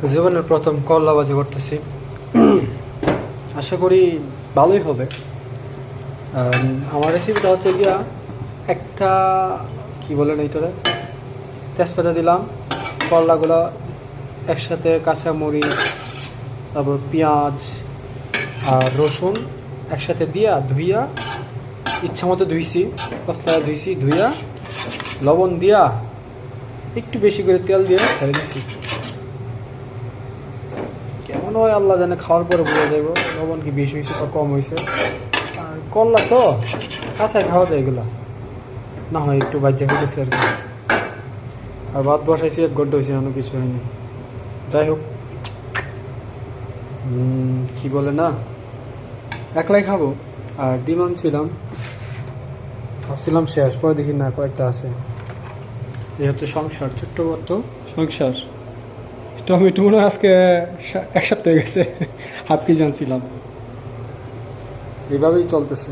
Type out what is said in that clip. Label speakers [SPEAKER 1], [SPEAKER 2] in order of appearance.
[SPEAKER 1] জীবনের প্রথম করলা ভাজি করতেছি। আশা করি ভালোই হবে। আমার রেসিপিটা হচ্ছে গিয়া একটা কি বলেন এইটারে, তেজপাতা দিলাম, করলাগুলো একসাথে, কাঁচামরিচ, তারপর পেঁয়াজ আর রসুন একসাথে দিয়া ধুইয়া, ইচ্ছা মতো ধুইছি, কসলা ধুইছি, ধুইয়া লবণ দিয়া একটু বেশি করে তেল দিয়ে ছেড়ে দিছি। কেমন হয় আল্লাহ জানে, খাওয়ার পরে বোঝা যাইব লবণ কি বেশি হয়েছে বা কম হয়েছে। আর করলা তো কাঁচায় খাওয়া যায়, এগুলা না হয় একটু বাজ্যা হয়েছে আর কি। আর ভাত বসাইছি, 1 ঘন্টা হয়েছে, এমন কিছু হয়নি। যাই হোক, কি বলে না, একলাই খাবো। আর ডিম আনছিলাম, ভাবছিলাম শেষ, পরে দেখি না কয়েকটা আছে। এই হচ্ছে সংসার, ছোট্ট মত সংসার। টমেটো মনে হয় আজকে 1 সপ্তাহ হয়ে গেছে, হাফ কেজি আনছিলাম। এইভাবেই চলতেছে।